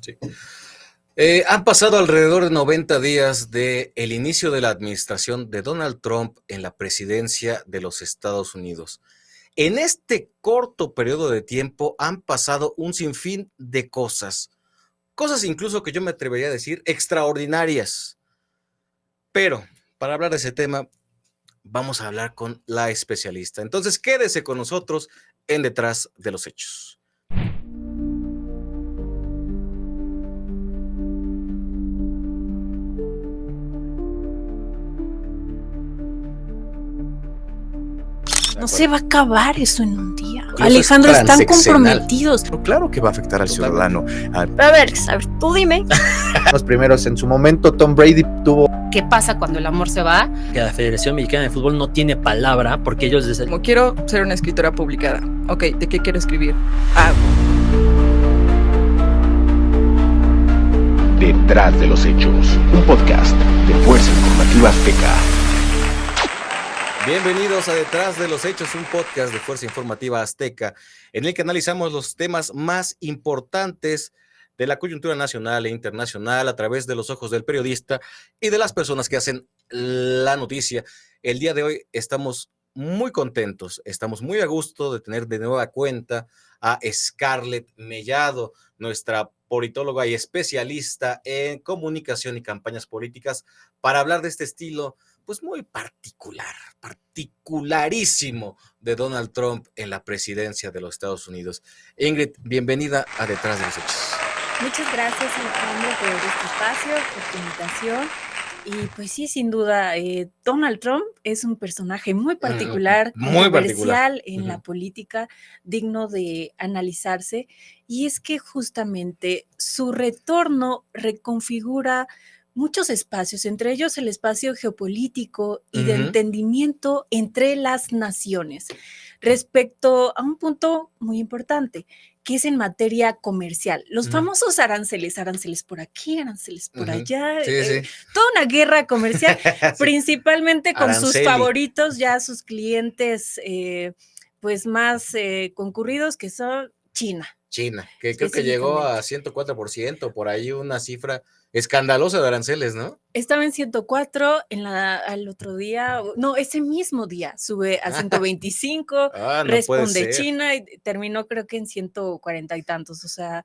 Sí. Han pasado alrededor de 90 días del inicio de la administración de Donald Trump en la presidencia de los Estados Unidos. En este corto periodo de tiempo han pasado un sinfín de cosas incluso que yo me atrevería a decir extraordinarias. Pero para hablar de ese tema, vamos a hablar con la especialista. Entonces, quédese con nosotros en Detrás de los Hechos. No se va a acabar eso en un día. Alejandro, están comprometidos. Pero claro que va a afectar al ciudadano. A ver, tú dime. Los primeros, en su momento, Tom Brady tuvo... ¿Qué pasa cuando el amor se va? Que la Federación Mexicana de Fútbol no tiene palabra porque ellos... Como quiero ser una escritora publicada. Ok, ¿de qué quiero escribir? Detrás de los Hechos, un podcast de Fuerza Informativa Azteca. Bienvenidos a Detrás de los Hechos, un podcast de Fuerza Informativa Azteca, en el que analizamos los temas más importantes de la coyuntura nacional e internacional a través de los ojos del periodista y de las personas que hacen la noticia. El día de hoy estamos muy contentos, estamos muy a gusto de tener de nueva cuenta a Scarlett Mellado, nuestra politóloga y especialista en comunicación y campañas políticas, para hablar de este estilo pues muy particularísimo de Donald Trump en la presidencia de los Estados Unidos. Ingrid, bienvenida a Detrás de los Hechos. Muchas gracias, Alejandro, por este espacio, por tu invitación. Y pues sí, sin duda, Donald Trump es un personaje muy particular, controversial en la política, digno de analizarse. Y es que justamente su retorno reconfigura muchos espacios, entre ellos el espacio geopolítico y de entendimiento entre las naciones, respecto a un punto muy importante, que es en materia comercial. Los famosos aranceles por aquí, aranceles por allá, toda una guerra comercial, principalmente con sus favoritos, ya sus clientes pues más concurridos, que son China. China, que creo que llegó a 104%, por ahí una cifra escandalosa de aranceles, ¿no? Estaba en 104, al otro día, no, ese mismo día sube a 125, no responde China y terminó creo que en 140 y tantos, o sea.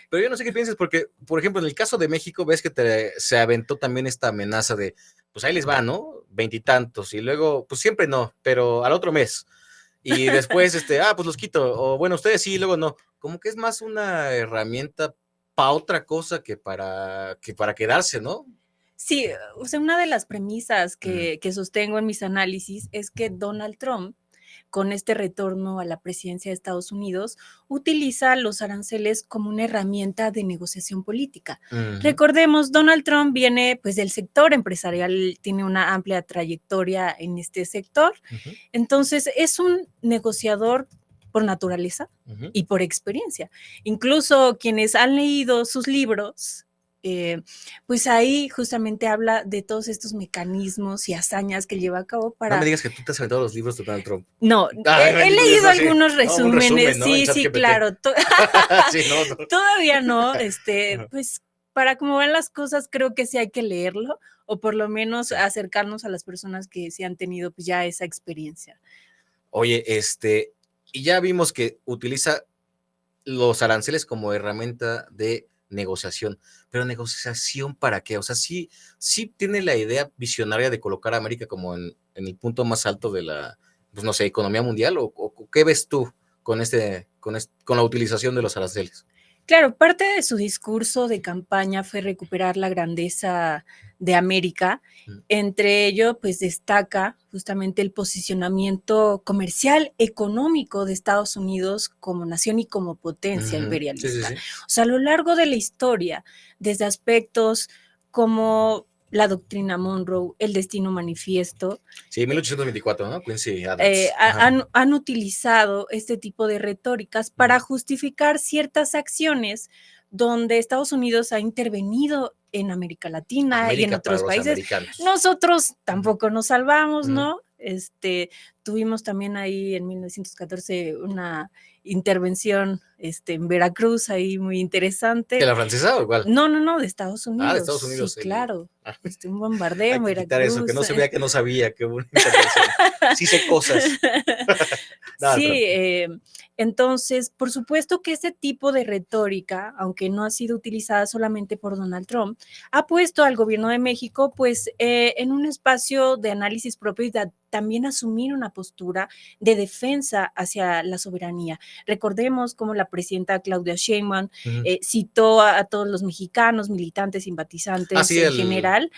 Pero yo no sé qué piensas, porque, por ejemplo, en el caso de México, ves que se aventó también esta amenaza de, pues ahí les va, ¿no? 20 y tantos, y luego, pues siempre no, pero al otro mes. Y después, pues los quito, o bueno, ustedes sí, luego no. Como que es más una herramienta para otra cosa que para quedarse, ¿no? Sí, o sea, una de las premisas que sostengo en mis análisis es que Donald Trump, con este retorno a la presidencia de Estados Unidos, utiliza los aranceles como una herramienta de negociación política. Recordemos, Donald Trump viene pues del sector empresarial, tiene una amplia trayectoria en este sector, entonces es un negociador por naturaleza y por experiencia. Incluso quienes han leído sus libros, pues ahí justamente habla de todos estos mecanismos y hazañas que lleva a cabo para... No me digas que tú te has aventado los libros de Donald Trump. No, he leído algunos resúmenes, ¿no? Sí, claro. Todavía no, pues para cómo van las cosas creo que sí hay que leerlo, o por lo menos acercarnos a las personas que sí han tenido pues ya esa experiencia. Oye, y ya vimos que utiliza los aranceles como herramienta de negociación, pero negociación ¿para qué? O sea, sí tiene la idea visionaria de colocar a América como en el punto más alto de la, pues no sé, economía mundial, o ¿qué ves tú con la utilización de los aranceles? Claro, parte de su discurso de campaña fue recuperar la grandeza de América. Entre ello, pues destaca justamente el posicionamiento comercial, económico de Estados Unidos como nación y como potencia imperialista. Sí. O sea, a lo largo de la historia, desde aspectos como la doctrina Monroe, el destino manifiesto. Sí, 1824, ¿no? Quincy Adams. Han utilizado este tipo de retóricas para justificar ciertas acciones donde Estados Unidos ha intervenido en América Latina y en otros países. Nosotros tampoco nos salvamos, ¿no? tuvimos también ahí en 1914 una intervención en Veracruz ahí muy interesante. ¿De la francesa o igual? No, de Estados Unidos. De Estados Unidos. Sí, claro. Un bombardeo en Veracruz. Quitar eso, que no se vea que no sabía que hubo una intervención. Sí sé cosas. Sí, entonces, por supuesto que ese tipo de retórica, aunque no ha sido utilizada solamente por Donald Trump, ha puesto al gobierno de México pues en un espacio de análisis propio y también asumir una postura de defensa hacia la soberanía. Recordemos cómo la presidenta Claudia Sheinbaum citó a todos los mexicanos, militantes, simpatizantes en general,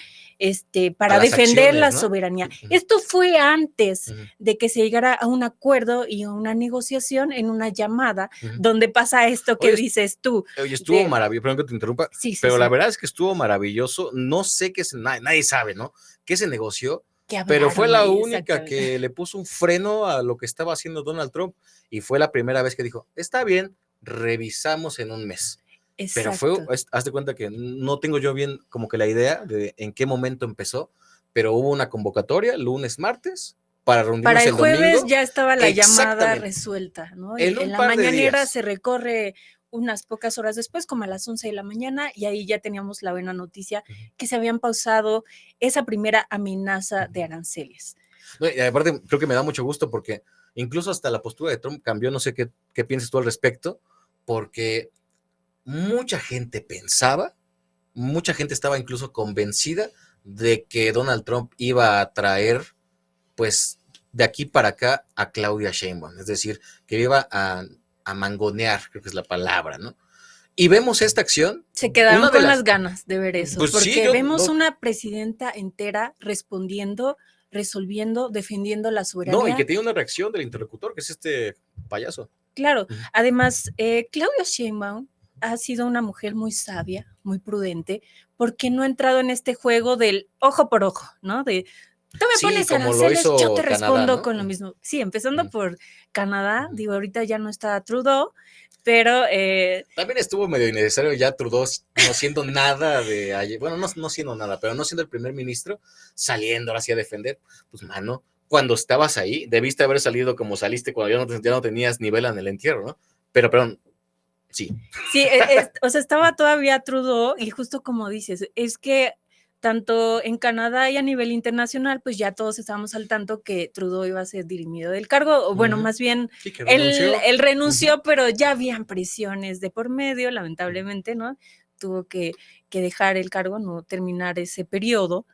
para defender acciones, la soberanía. Esto fue antes de que se llegara a un acuerdo y a una negociación en una llamada donde pasa esto que dices tú. Oye, estuvo maravilloso, perdón que te interrumpa, pero la verdad es que estuvo maravilloso. No sé qué nadie sabe, ¿no? ¿Qué se negoció? Pero fue la única que le puso un freno a lo que estaba haciendo Donald Trump y fue la primera vez que dijo, está bien, revisamos en un mes. Exacto. Pero haz de cuenta que no tengo yo bien como que la idea de en qué momento empezó, pero hubo una convocatoria lunes, martes, para reunirnos para el jueves domingo. Ya estaba la llamada resuelta, ¿no? En la mañanera se recorre unas pocas horas después, como a las 11 de la mañana, y ahí ya teníamos la buena noticia que se habían pausado esa primera amenaza de aranceles. No, y aparte, creo que me da mucho gusto porque incluso hasta la postura de Trump cambió, no sé qué piensas tú al respecto, porque mucha gente pensaba, mucha gente estaba incluso convencida de que Donald Trump iba a traer, pues, de aquí para acá a Claudia Sheinbaum, es decir, que iba a mangonear, creo que es la palabra, ¿no? Y vemos esta acción. Se quedaron con las ganas de ver eso, pues porque vemos una presidenta entera respondiendo, resolviendo, defendiendo la soberanía. No, y que tiene una reacción del interlocutor, que es este payaso. Claro, además, Claudia Sheinbaum ha sido una mujer muy sabia, muy prudente, porque no ha entrado en este juego del ojo por ojo, ¿no? De tú me pones aranceles, yo te respondo, ¿no? Con lo mismo. Sí, empezando por Canadá, digo, ahorita ya no está Trudeau, pero... También estuvo medio innecesario ya Trudeau no siendo nada de ayer, bueno, no siendo nada, pero no siendo el primer ministro, saliendo ahora sí a defender, pues mano, cuando estabas ahí, debiste haber salido como saliste cuando ya no tenías nivel en el entierro, ¿no? Pero, perdón, sí. Sí, o sea, estaba todavía Trudeau y justo como dices, es que tanto en Canadá y a nivel internacional, pues ya todos estábamos al tanto que Trudeau iba a ser dirimido del cargo, o bueno, más bien, sí, él renunció, pero ya habían presiones de por medio, lamentablemente, ¿no? Tuvo que dejar el cargo, no terminar ese periodo.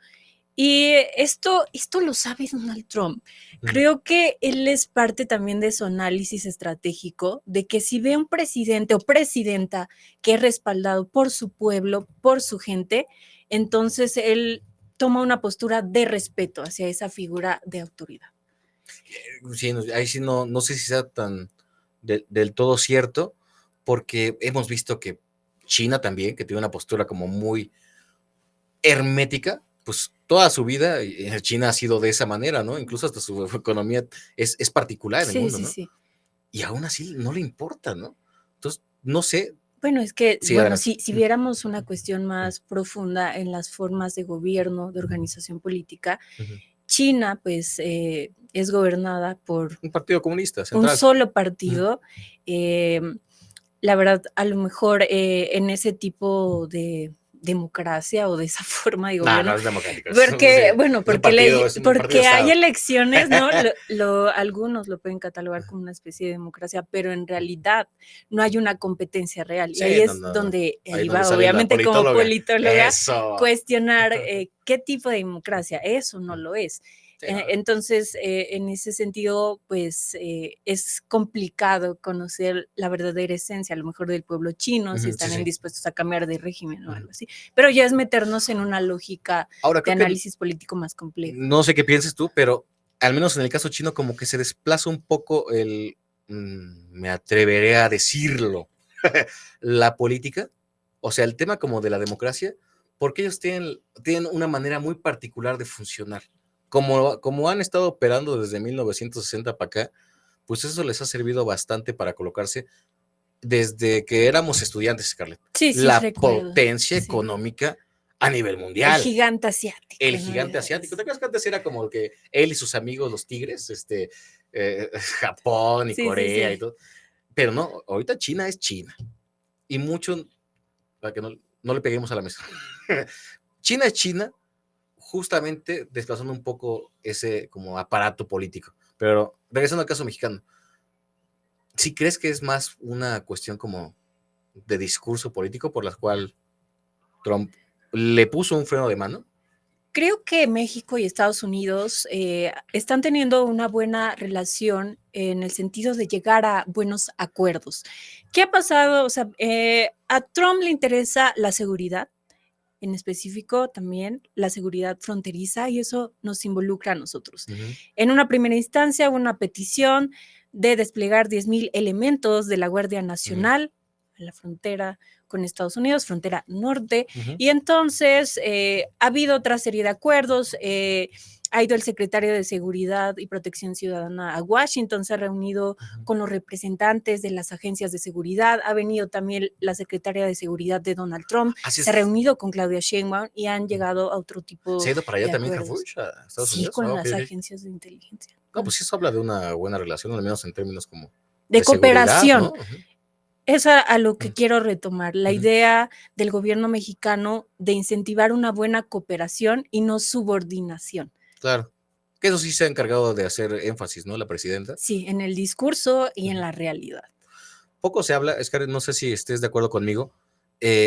Y esto lo sabe Donald Trump. Creo que él es parte también de su análisis estratégico, de que si ve un presidente o presidenta que es respaldado por su pueblo, por su gente, entonces él toma una postura de respeto hacia esa figura de autoridad. Sí, ahí sí no sé si sea tan del todo cierto, porque hemos visto que China también, que tiene una postura como muy hermética, pues toda su vida China ha sido de esa manera, ¿no? Incluso hasta su economía es particular en el mundo, ¿no? Sí. Y aún así no le importa, ¿no? Entonces, no sé. Bueno, es que, sí, bueno, si viéramos una cuestión más profunda en las formas de gobierno, de organización política, China, pues, es gobernada por un partido comunista central. Un solo partido. La verdad, a lo mejor en ese tipo de democracia o de esa forma de gobierno. No es democrático. Porque, bueno, porque hay elecciones, ¿no? Algunos lo pueden catalogar como una especie de democracia, pero en realidad no hay una competencia real. Sí, y ahí es donde iba, obviamente, como politóloga, cuestionar qué tipo de democracia. Eso no lo es. Sí, entonces, en ese sentido, pues es complicado conocer la verdadera esencia, a lo mejor del pueblo chino, si están dispuestos a cambiar de régimen o algo así. Pero ya es meternos en una lógica de análisis político más complejo. No sé qué pienses tú, pero al menos en el caso chino como que se desplaza un poco me atreveré a decirlo, la política, o sea, el tema como de la democracia, porque ellos tienen una manera muy particular de funcionar. Como han estado operando desde 1960 para acá, pues eso les ha servido bastante para colocarse desde que éramos estudiantes, Scarlett. Sí, la potencia económica a nivel mundial. El gigante asiático. El gigante asiático. ¿Te acuerdas que antes era como que él y sus amigos, los tigres, Japón y Corea y todo? Pero no, ahorita China es China. Y mucho, para que no le peguemos a la mesa. China es China, justamente desplazando un poco ese como aparato político. Pero regresando al caso mexicano, ¿sí crees que es más una cuestión como de discurso político por la cual Trump le puso un freno de mano? Creo que México y Estados Unidos están teniendo una buena relación en el sentido de llegar a buenos acuerdos. ¿Qué ha pasado? O sea, a Trump le interesa la seguridad, en específico también la seguridad fronteriza, y eso nos involucra a nosotros. En una primera instancia, una petición de desplegar 10,000 elementos de la Guardia Nacional a la frontera con Estados Unidos, frontera norte, y entonces ha habido otra serie de acuerdos. Ha ido el secretario de Seguridad y Protección Ciudadana a Washington, se ha reunido con los representantes de las agencias de seguridad, ha venido también la secretaria de Seguridad de Donald Trump, se ha reunido con Claudia Sheinbaum y han llegado a otro tipo. ¿Se ha ido para allá de también acuerdos. Harfuch a Estados Sí, Unidos? con las agencias de inteligencia. No, pues eso habla de una buena relación, al menos en términos como de cooperación. Seguridad, ¿no? Es a lo que quiero retomar, la idea del gobierno mexicano de incentivar una buena cooperación y no subordinación. Claro, que eso sí se ha encargado de hacer énfasis, ¿no? La presidenta. Sí, en el discurso y en la realidad. Poco se habla, Scar, no sé si estés de acuerdo conmigo,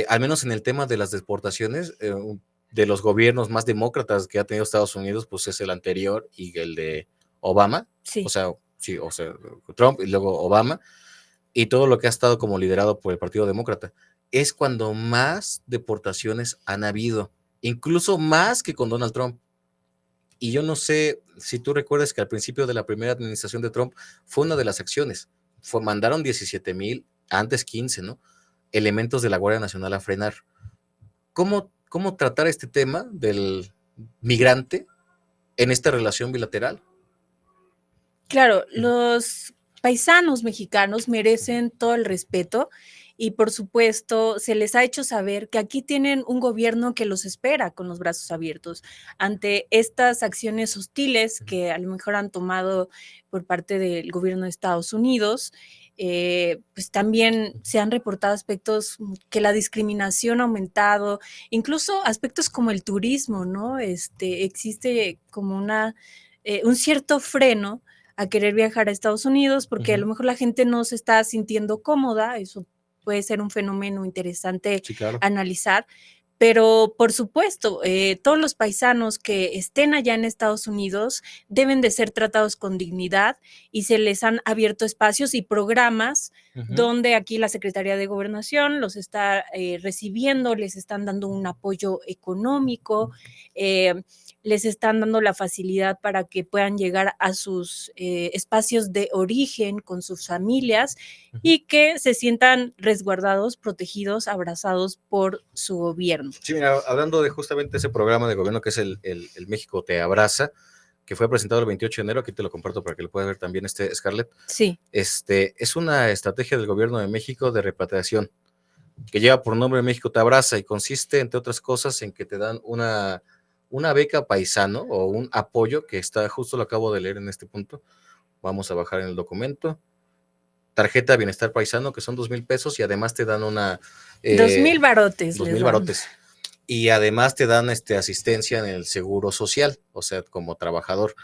al menos en el tema de las deportaciones, de los gobiernos más demócratas que ha tenido Estados Unidos, pues es el anterior y el de Obama. Sí. O sea, Trump y luego Obama. Y todo lo que ha estado como liderado por el Partido Demócrata, es cuando más deportaciones han habido, incluso más que con Donald Trump. Y yo no sé si tú recuerdas que al principio de la primera administración de Trump fue una de las acciones, mandaron 17,000, antes 15, ¿no? Elementos de la Guardia Nacional a frenar. ¿Cómo tratar este tema del migrante en esta relación bilateral? Claro, los paisanos mexicanos merecen todo el respeto y por supuesto se les ha hecho saber que aquí tienen un gobierno que los espera con los brazos abiertos ante estas acciones hostiles que a lo mejor han tomado por parte del gobierno de Estados Unidos. Pues también se han reportado aspectos que la discriminación ha aumentado, incluso aspectos como el turismo, ¿no? Existe como un cierto freno a querer viajar a Estados Unidos porque a lo mejor la gente no se está sintiendo cómoda. Eso puede ser un fenómeno interesante analizar, pero por supuesto, todos los paisanos que estén allá en Estados Unidos deben de ser tratados con dignidad y se les han abierto espacios y programas donde aquí la Secretaría de Gobernación los está recibiendo, les están dando un apoyo económico, les están dando la facilidad para que puedan llegar a sus espacios de origen con sus familias y que se sientan resguardados, protegidos, abrazados por su gobierno. Sí, mira, hablando de justamente ese programa de gobierno que es el México Te Abraza, que fue presentado el 28 de enero, aquí te lo comparto para que lo puedas ver también, Scarlett. Sí. Es una estrategia del gobierno de México de repatriación, que lleva por nombre México Te Abraza y consiste, entre otras cosas, en que te dan una beca paisano o un apoyo, que está, justo lo acabo de leer en este punto, vamos a bajar en el documento, tarjeta de bienestar paisano, que son 2,000 pesos y además te dan una... 2,000 barotes. 2,000 barotes. Y además te dan asistencia en el seguro social, o sea, como trabajador.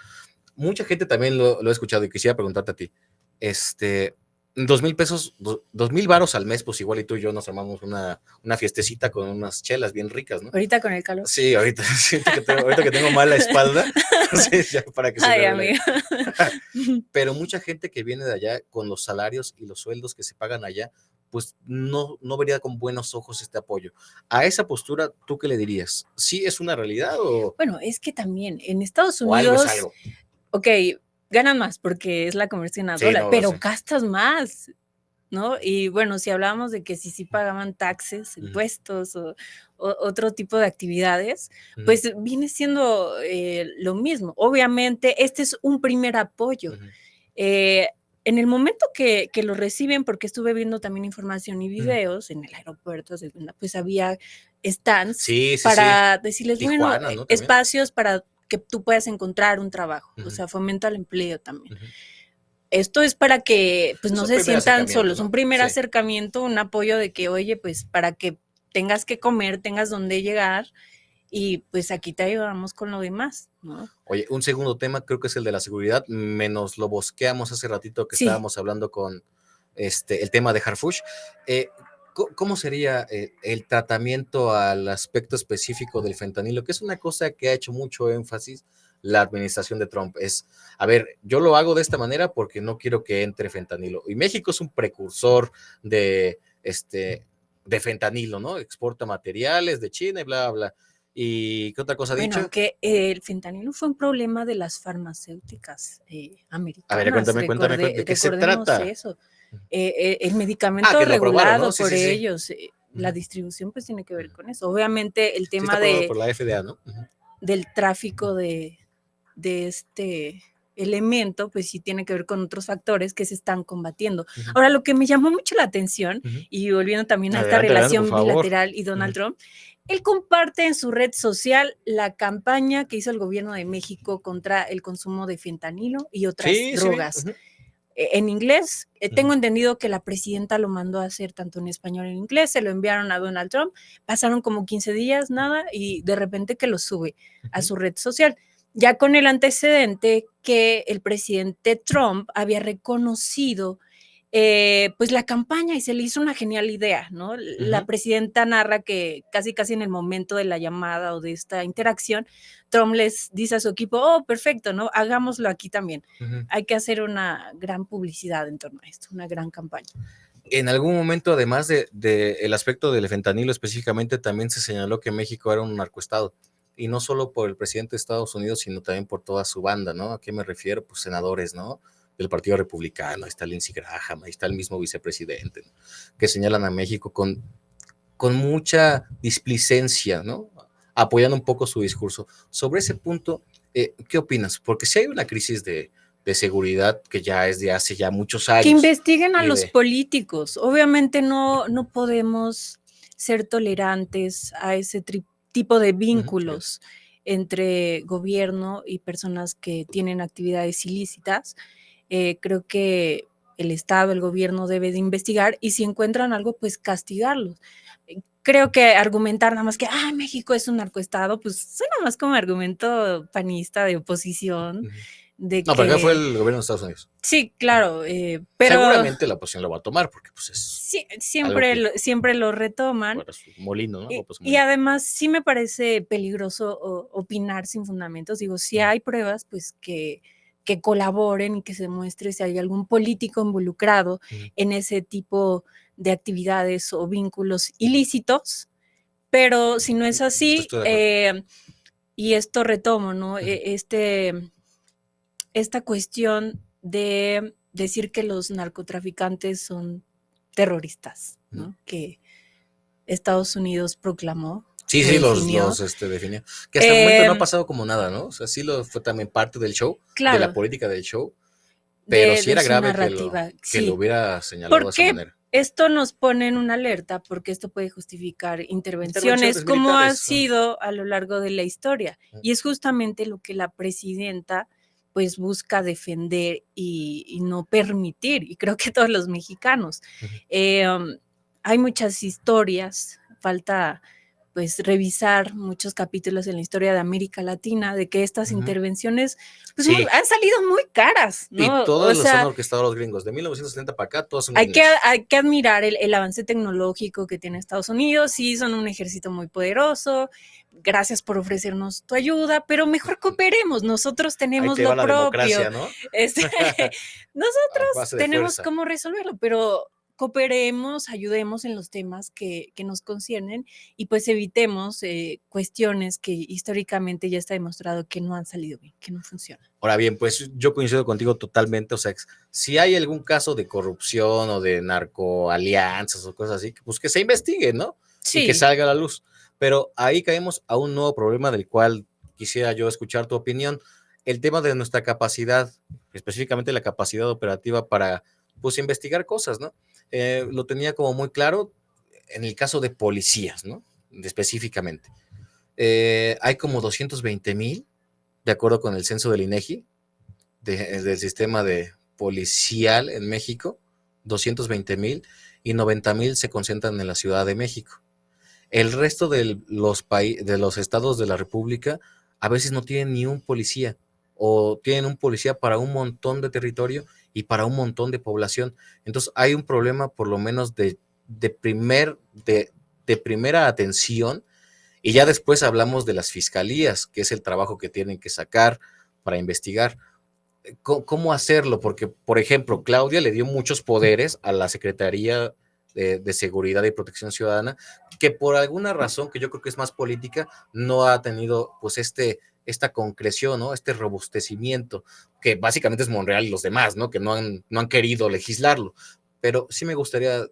Mucha gente también lo ha escuchado y quisiera preguntarte a ti, 2,000 pesos, 2,000 varos al mes, pues igual y tú y yo nos armamos una fiestecita con unas chelas bien ricas, ¿no? Ahorita con el calor. Sí, ahorita que tengo mala espalda, sí, ya para que se Ay, vea. amigo. Pero mucha gente que viene de allá con los salarios y los sueldos que se pagan allá, pues no vería con buenos ojos este apoyo. A esa postura, ¿tú qué le dirías? ¿Sí es una realidad o...? Bueno, es que también en Estados O algo Unidos, es algo. ok, ganan más porque es la conversión a Sí, dólar, no, pero sí. gastas más, ¿no? Y bueno, si hablamos de que sí pagaban taxes, impuestos o otro tipo de actividades, pues viene siendo lo mismo. Obviamente, este es un primer apoyo. en el momento que lo reciben, porque estuve viendo también información y videos en el aeropuerto, pues había stands para decirles, Tijuana, bueno, ¿no? espacios para que tú puedas encontrar un trabajo, o sea, fomento al empleo también. Esto es para que pues no se sientan solos, ¿no? Un primer acercamiento, un apoyo de que, oye, pues para que tengas que comer, tengas dónde llegar, y pues aquí te ayudamos con lo demás, ¿no? Oye, un segundo tema creo que es el de la seguridad, menos lo bosqueamos hace ratito que estábamos hablando con el tema de Harfuch. ¿Cómo sería el tratamiento al aspecto específico del fentanilo? Que es una cosa que ha hecho mucho énfasis la administración de Trump. Es, a ver, yo lo hago de esta manera porque no quiero que entre fentanilo. Y México es un precursor de fentanilo, ¿no? Exporta materiales de China y bla, bla. ¿Y qué otra cosa ha dicho? Bueno, que el fentanilo fue un problema de las farmacéuticas americanas. A ver, cuéntame, ¿de qué se trata? Eso. El medicamento regulado, ¿no? Por ellos. La distribución pues tiene que ver con eso. Obviamente el tema por la FDA, ¿no? Del tráfico de este elemento, pues sí tiene que ver con otros factores que se están combatiendo. Ahora, lo que me llamó mucho la atención, y volviendo también a esta relación bilateral y Donald Trump, él comparte en su red social la campaña que hizo el gobierno de México contra el consumo de fentanilo y otras drogas. En inglés, tengo entendido que la presidenta lo mandó a hacer tanto en español y en inglés, se lo enviaron a Donald Trump, pasaron como 15 días, nada, y de repente que lo sube a su red social. Ya con el antecedente que el presidente Trump había reconocido pues la campaña y se le hizo una genial idea, ¿no? La presidenta narra que casi en el momento de la llamada o de esta interacción, Trump les dice a su equipo, oh, perfecto, ¿no? Hagámoslo aquí también. Hay que hacer una gran publicidad en torno a esto, una gran campaña. En algún momento, además de el aspecto del fentanilo específicamente, también se señaló que México era un narcoestado. Y no solo por el presidente de Estados Unidos, sino también por toda su banda, ¿no? ¿A qué me refiero? Pues senadores, ¿no? Del Partido Republicano, ahí está Lindsey Graham, ahí está el mismo vicepresidente, ¿no? Que señalan a México con mucha displicencia, ¿no? Apoyando un poco su discurso. Sobre ese punto, ¿qué opinas? Porque si hay una crisis de seguridad que ya es de hace ya muchos años. Que investiguen a los políticos. Obviamente no podemos ser tolerantes a ese tipo de vínculos entre gobierno y personas que tienen actividades ilícitas. Creo que el Estado, el gobierno debe de investigar y si encuentran algo, pues castigarlos. Creo que argumentar nada más que, México es un narcoestado, pues suena más como argumento panista de oposición. No, pero acá fue el gobierno de Estados Unidos. Sí, claro, pero seguramente la oposición lo va a tomar porque pues es sí, siempre lo retoman. Molino, ¿no? Y además sí me parece peligroso opinar sin fundamentos. Digo, si hay pruebas, pues que colaboren y que se muestre si hay algún político involucrado en ese tipo de actividades o vínculos ilícitos, pero si no es así, y esto retomo, ¿no? Esta cuestión de decir que los narcotraficantes son terroristas, ¿no? Que Estados Unidos proclamó. Sí, los definió. Que hasta el momento no ha pasado como nada, ¿no? O sea, sí fue también parte del show, de la política del show, pero sí era grave que lo hubiera señalado de esa manera. Esto nos pone en una alerta porque esto puede justificar intervenciones como ha sido a lo largo de la historia. Y es justamente lo que la presidenta pues busca defender y no permitir, y creo que todos los mexicanos. Hay muchas historias, falta pues revisar muchos capítulos en la historia de América Latina, de que estas intervenciones pues, han salido muy caras, ¿no? Y todos los han orquestado los gringos, de 1970 para acá, todos son hay que admirar el avance tecnológico que tiene Estados Unidos, sí, son un ejército muy poderoso, gracias por ofrecernos tu ayuda, pero mejor cooperemos, nosotros tenemos lo propio, ¿no? Nosotros tenemos cómo resolverlo, pero cooperemos, ayudemos en los temas que nos conciernen y pues evitemos cuestiones que históricamente ya está demostrado que no han salido bien, que no funcionan. Ahora bien, pues yo coincido contigo totalmente, o sea, si hay algún caso de corrupción o de narcoalianzas o cosas así, pues que se investigue, ¿no? Sí. Y que salga a la luz. Pero ahí caemos a un nuevo problema del cual quisiera yo escuchar tu opinión, el tema de nuestra capacidad específicamente la capacidad operativa para, pues, investigar cosas, ¿no? Lo tenía como muy claro en el caso de policías, ¿no? Específicamente. Hay como 220,000, de acuerdo con el censo del INEGI, del sistema de policial en México, 220,000, y 90,000 se concentran en la Ciudad de México. El resto de los estados de la República a veces no tienen ni un policía, o tienen un policía para un montón de territorio y para un montón de población. Entonces hay un problema por lo menos de primera atención, y ya después hablamos de las fiscalías, que es el trabajo que tienen que sacar para investigar. ¿Cómo hacerlo? Porque, por ejemplo, Claudia le dio muchos poderes a la Secretaría de Seguridad y Protección Ciudadana, que por alguna razón, que yo creo que es más política, no ha tenido pues esta concreción, ¿no? Este robustecimiento, que básicamente es Monreal y los demás, ¿no? Que no han querido legislarlo. Pero sí me gustaría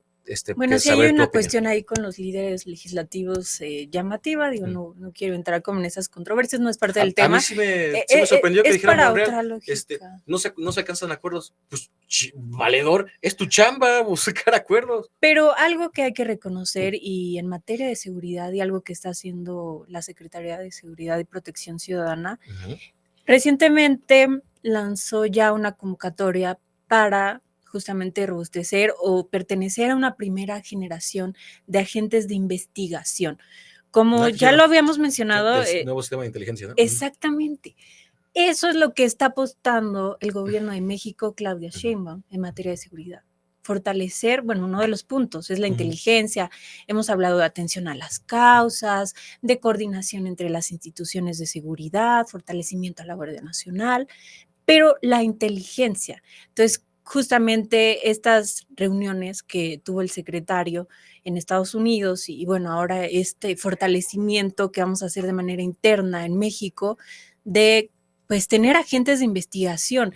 bueno, sí hay una cuestión ahí con los líderes legislativos llamativa, digo, no quiero entrar como en esas controversias, no es parte del tema. A mí sí me sorprendió que dijeran Monreal, no se alcanzan acuerdos. Pues, valedor, es tu chamba buscar acuerdos. Pero algo que hay que reconocer, y en materia de seguridad, y algo que está haciendo la Secretaría de Seguridad y Protección Ciudadana, recientemente lanzó ya una convocatoria para justamente robustecer o pertenecer a una primera generación de agentes de investigación. Como ya lo habíamos mencionado. Nuevo sistema de inteligencia, ¿no? Exactamente. Eso es lo que está apostando el gobierno de México, Claudia Sheinbaum, en materia de seguridad. Fortalecer, bueno, uno de los puntos es la inteligencia. Hemos hablado de atención a las causas, de coordinación entre las instituciones de seguridad, fortalecimiento a la Guardia Nacional, pero la inteligencia. Entonces, justamente estas reuniones que tuvo el secretario en Estados Unidos y bueno, ahora este fortalecimiento que vamos a hacer de manera interna en México de pues tener agentes de investigación.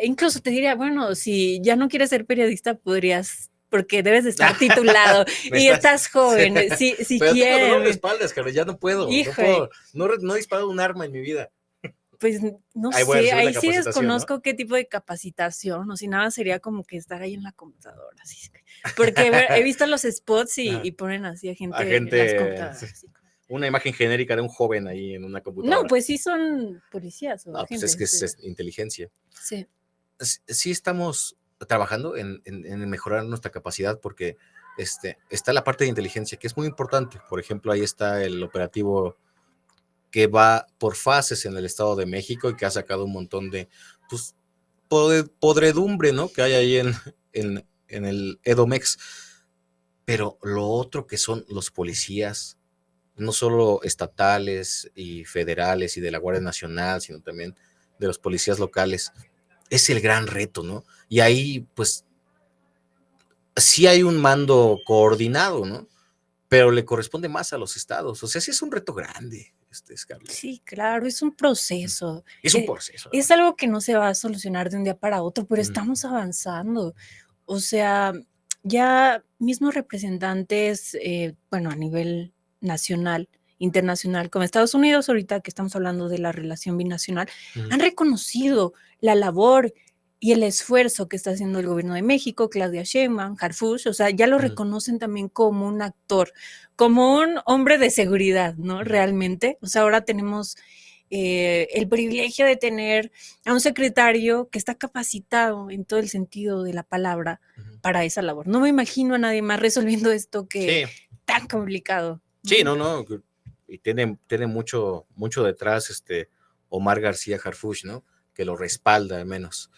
Incluso te diría, bueno, si ya no quieres ser periodista, podrías, porque debes de estar titulado y estás joven, si pero quieres. Tengo dolor de espaldas, Carlos, ya no puedo. No he disparado un arma en mi vida. Pues no sé, ahí sí desconozco, ¿no? Qué tipo de capacitación, o si nada sería como que estar ahí en la computadora, así, porque he visto los spots y ponen así a gente en las computadoras. Sí. Una imagen genérica de un joven ahí en una computadora. No, pues sí son policías o agentes. Pues es que es inteligencia. Sí. Sí estamos trabajando en mejorar nuestra capacidad, porque está la parte de inteligencia, que es muy importante. Por ejemplo, ahí está el operativo que va por fases en el Estado de México y que ha sacado un montón de pues, podredumbre, ¿no? Que hay ahí en el Edomex. Pero lo otro que son los policías, no solo estatales y federales y de la Guardia Nacional, sino también de los policías locales, es el gran reto, ¿no? Y ahí, pues, sí hay un mando coordinado, ¿no? Pero le corresponde más a los estados. O sea, sí es un reto grande. Scarlett. Sí, claro, es un proceso. Es un proceso. Es algo que no se va a solucionar de un día para otro, pero estamos avanzando. O sea, ya mismos representantes, bueno, a nivel nacional, internacional, como Estados Unidos, ahorita que estamos hablando de la relación binacional, han reconocido la labor y el esfuerzo que está haciendo el gobierno de México, Claudia Sheinbaum, Harfuch, o sea, ya lo reconocen también como un actor, como un hombre de seguridad, ¿no? Realmente, o sea, ahora tenemos el privilegio de tener a un secretario que está capacitado en todo el sentido de la palabra para esa labor. No me imagino a nadie más resolviendo esto que tan complicado. ¿No? Sí, no, y tiene mucho detrás Omar García Harfuch, ¿no? Que lo respalda al menos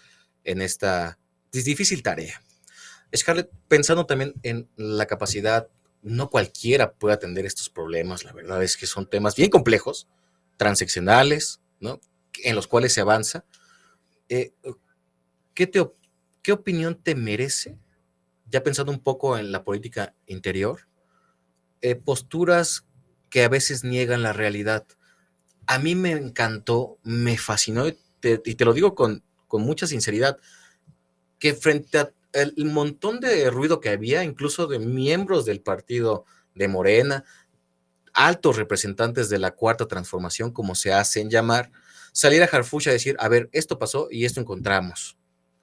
en esta difícil tarea. Scarlett, pensando también en la capacidad, no cualquiera puede atender estos problemas, la verdad es que son temas bien complejos, transeccionales, ¿no? En los cuales se avanza. ¿Qué opinión te merece, ya pensando un poco en la política interior, posturas que a veces niegan la realidad? A mí me encantó, me fascinó, y te lo digo con mucha sinceridad, que frente al montón de ruido que había, incluso de miembros del partido de Morena, altos representantes de la Cuarta Transformación, como se hacen llamar, salir a Harfuch a decir, a ver, esto pasó y esto encontramos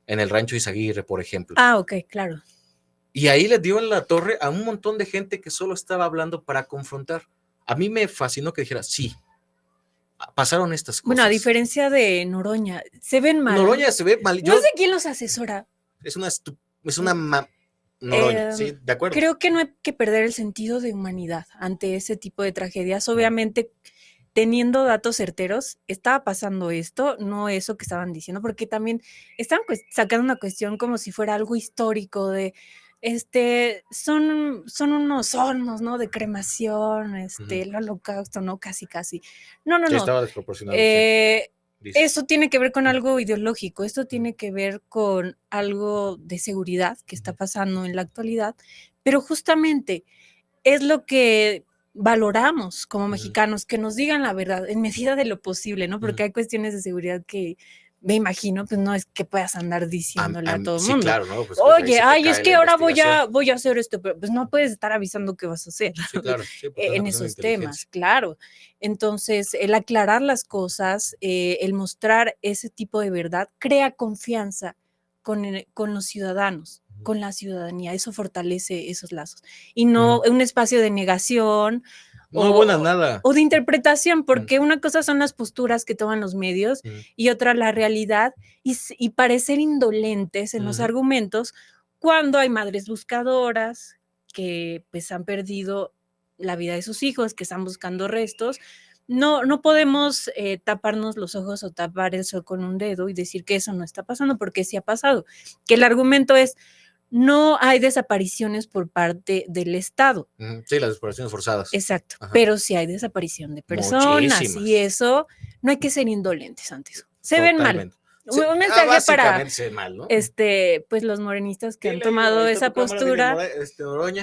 en el rancho Izaguirre, por ejemplo. Ah, ok, claro. Y ahí le dio en la torre a un montón de gente que solo estaba hablando para confrontar. A mí me fascinó que dijera, sí, pasaron estas cosas. Bueno, a diferencia de Noroña, se ven mal. Noroña se ve mal. No sé quién los asesora. Es una Noroña, sí, de acuerdo. Creo que no hay que perder el sentido de humanidad ante ese tipo de tragedias. Obviamente, teniendo datos certeros, estaba pasando esto, no eso que estaban diciendo, porque también estaban sacando una cuestión como si fuera algo histórico de son unos hornos, ¿no? De cremación, el holocausto, ¿no? Casi. No. Sí, estaba desproporcionado. Eso tiene que ver con algo ideológico, esto tiene que ver con algo de seguridad que está pasando en la actualidad, pero justamente es lo que valoramos como mexicanos, que nos digan la verdad en medida de lo posible, ¿no? Porque hay cuestiones de seguridad que me imagino, pues no es que puedas andar diciéndole a todo el mundo. Sí, claro, ¿no? Pues, oye, es que ahora voy a hacer esto, pero pues no puedes estar avisando qué vas a hacer. Sí, claro. Sí, en esos temas, claro. Entonces, el aclarar las cosas, el mostrar ese tipo de verdad, crea confianza con los ciudadanos, con la ciudadanía. Eso fortalece esos lazos. Y no un espacio de negación. No buena nada. O de interpretación, porque una cosa son las posturas que toman los medios y otra la realidad, y parecer indolentes en los argumentos cuando hay madres buscadoras que pues han perdido la vida de sus hijos, que están buscando restos. No podemos taparnos los ojos o tapar el sol con un dedo y decir que eso no está pasando, porque sí ha pasado. Que el argumento es, no hay desapariciones por parte del Estado. Sí, las desapariciones forzadas. Exacto, pero sí hay desaparición de personas. Muchísimas. Y eso, no hay que ser indolentes ante eso. Se ven mal. Un mensaje para mal, ¿no? Pues los morenistas que han tomado esa postura,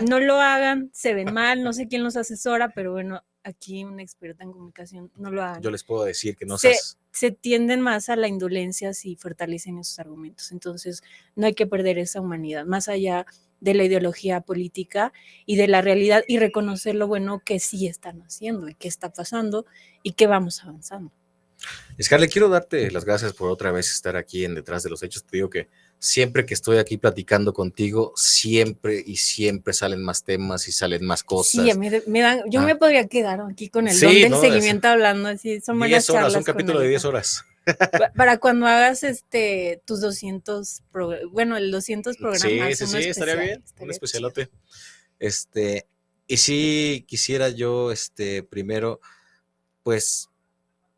no lo hagan, se ven mal, no sé quién los asesora, pero bueno, aquí una experta en comunicación, no lo hagan. Yo les puedo decir que no se tienden más a la indolencia si fortalecen esos argumentos. Entonces, no hay que perder esa humanidad, más allá de la ideología política y de la realidad, y reconocer lo bueno que sí están haciendo y qué está pasando y que vamos avanzando. Scarlett, quiero darte las gracias por otra vez estar aquí en Detrás de los Hechos. Te digo que siempre que estoy aquí platicando contigo, siempre salen más temas y salen más cosas. Sí, yo me podría quedar aquí con el don del seguimiento hablando, así son buenas 10 horas, charlas. Un capítulo de 10 horas. Para cuando hagas tus 200, el 200 programas. Sí, estaría bien, un especialote. Y sí quisiera yo, primero, pues,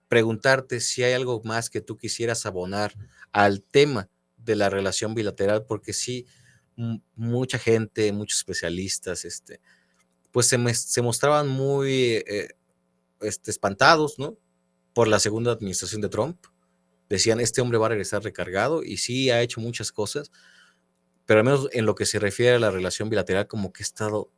preguntarte si hay algo más que tú quisieras abonar al tema de la relación bilateral, porque sí, mucha gente, muchos especialistas, pues se mostraban muy espantados, ¿no? Por la segunda administración de Trump. Decían, este hombre va a regresar recargado, y sí ha hecho muchas cosas, pero al menos en lo que se refiere a la relación bilateral, como que ha estado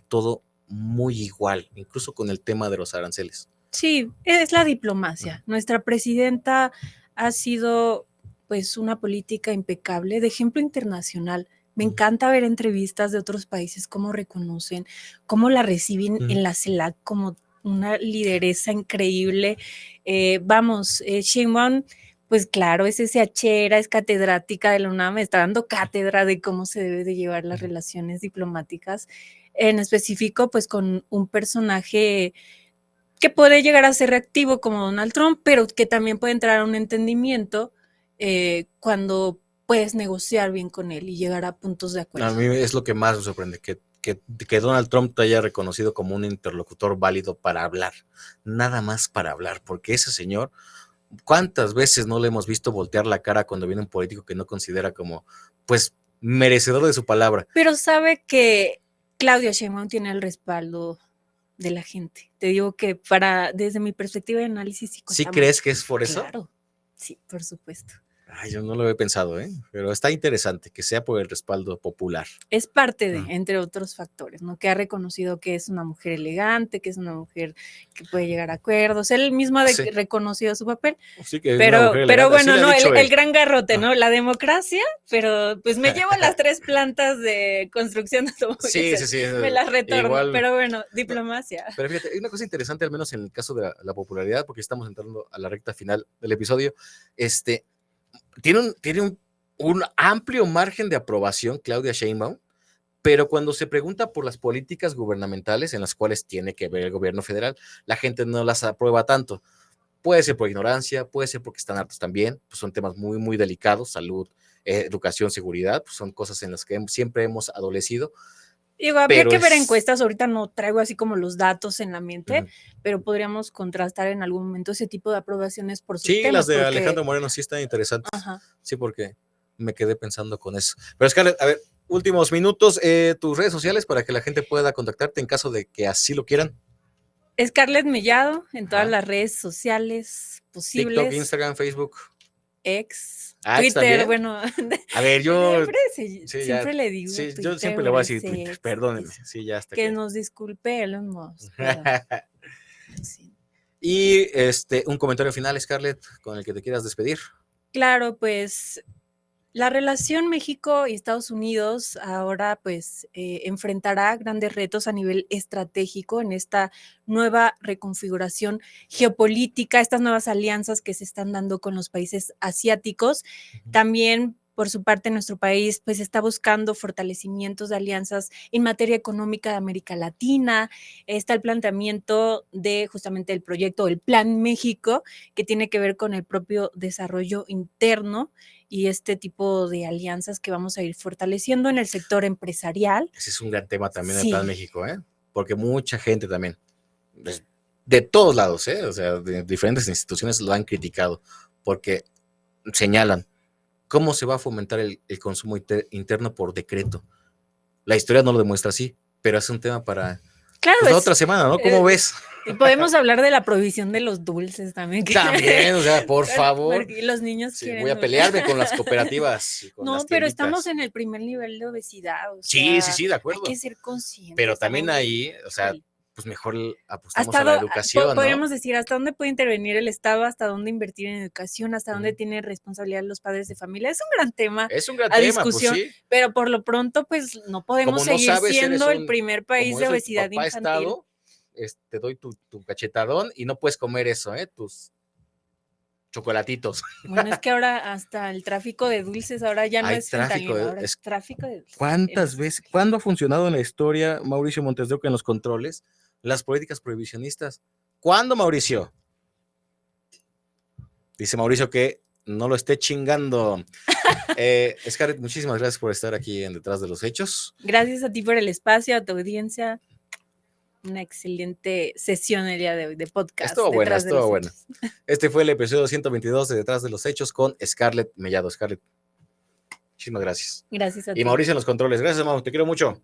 todo muy igual, incluso con el tema de los aranceles. Sí, es la diplomacia. Nuestra presidenta ha sido pues una política impecable, de ejemplo internacional. Me encanta ver entrevistas de otros países, cómo reconocen, cómo la reciben en la CELAC como una lideresa increíble. Sheinbaum, pues claro, es SHera, es catedrática de la UNAM, está dando cátedra de cómo se debe de llevar las relaciones diplomáticas, en específico pues con un personaje que puede llegar a ser reactivo como Donald Trump, pero que también puede entrar a un entendimiento cuando puedes negociar bien con él y llegar a puntos de acuerdo. A mí es lo que más me sorprende, que Donald Trump te haya reconocido como un interlocutor válido para hablar, nada más para hablar, porque ese señor, ¿cuántas veces no le hemos visto voltear la cara cuando viene un político que no considera como, pues, merecedor de su palabra? Pero sabe que Claudia Sheinbaum tiene el respaldo de la gente. Te digo que desde mi perspectiva de análisis, ¿Sí crees que es por eso? Claro, sí, por supuesto. Ay, yo no lo había pensado, pero está interesante que sea por el respaldo popular. Es parte de, entre otros factores, ¿no? Que ha reconocido que es una mujer elegante, que es una mujer que puede llegar a acuerdos. Él mismo ha reconocido su papel. Sí, que pero bueno, no, el gran garrote, ¿no? La democracia, pero pues me llevo las 3 plantas de construcción de automóviles. Sí. Me las retorno, igual, pero bueno, diplomacia. Pero fíjate, hay una cosa interesante, al menos en el caso de la popularidad, porque estamos entrando a la recta final del episodio, tiene un amplio margen de aprobación Claudia Sheinbaum, pero cuando se pregunta por las políticas gubernamentales en las cuales tiene que ver el gobierno federal, la gente no las aprueba tanto. Puede ser por ignorancia, puede ser porque están hartos también, pues son temas muy, muy delicados, salud, educación, seguridad, pues son cosas en las que siempre hemos adolecido. Digo, habría que ver encuestas, ahorita no traigo así como los datos en la mente, pero podríamos contrastar en algún momento ese tipo de aprobaciones por sus temas. Sí, las de Alejandro Moreno sí están interesantes. Ajá. Sí, porque me quedé pensando con eso. Pero Scarlett, a ver, últimos minutos, tus redes sociales para que la gente pueda contactarte en caso de que así lo quieran. Scarlett Mellado en todas las redes sociales posibles. TikTok, Instagram, Facebook. X, Twitter, ¿también? Bueno. A ver, yo siempre le digo. Sí, Twitter, yo siempre le voy a decir Twitter, perdónenme. Sí, ya está. Que nos disculpe Elon Musk. Sí. Y un comentario final, Scarlett, con el que te quieras despedir. Claro, pues la relación México y Estados Unidos ahora pues enfrentará grandes retos a nivel estratégico en esta nueva reconfiguración geopolítica, estas nuevas alianzas que se están dando con los países asiáticos. También, por su parte, nuestro país pues está buscando fortalecimientos de alianzas en materia económica de América Latina. Está el planteamiento de justamente el proyecto, el Plan México, que tiene que ver con el propio desarrollo interno y este tipo de alianzas que vamos a ir fortaleciendo en el sector empresarial. Ese es un gran tema también del Plan México, porque mucha gente también, de todos lados, o sea, de diferentes instituciones lo han criticado, porque señalan cómo se va a fomentar el consumo interno por decreto. La historia no lo demuestra así, pero es un tema para la otra semana, ¿no? ¿Cómo ves? Y podemos hablar de la prohibición de los dulces también. También, o sea, por favor. Porque los niños quieren. Voy a pelearme con las cooperativas. Con no, las pero estamos en el primer nivel de obesidad. O sea, sí, de acuerdo. Hay que ser conscientes. Pero también ahí, o sea, pues mejor apostamos a la educación, ¿no? Podríamos decir hasta dónde puede intervenir el Estado, hasta dónde invertir en educación, hasta dónde tiene responsabilidad los padres de familia. Es un gran tema. Es un gran tema, discusión, pues sí. Pero por lo pronto, pues no podemos seguir siendo el primer país de obesidad infantil. Estado, te doy tu cachetadón y no puedes comer eso, tus chocolatitos. Bueno, es que ahora hasta el tráfico de dulces ahora ya no es fentanilo, ahora es tráfico de dulces. ¿Cuántas veces, cuándo ha funcionado en la historia, Mauricio Montes de Oca, en los controles, las políticas prohibicionistas? ¿Cuándo, Mauricio? Dice Mauricio que no lo esté chingando. Scarlett, muchísimas gracias por estar aquí en Detrás de los Hechos. Gracias a ti por el espacio, a tu audiencia. Una excelente sesión el día de hoy de podcast. Estuvo buena. Este fue el episodio 122 de Detrás de los Hechos con Scarlett Mellado. Scarlett, muchísimas gracias. Gracias a ti. Y Mauricio en los controles. Gracias, Mau. Te quiero mucho.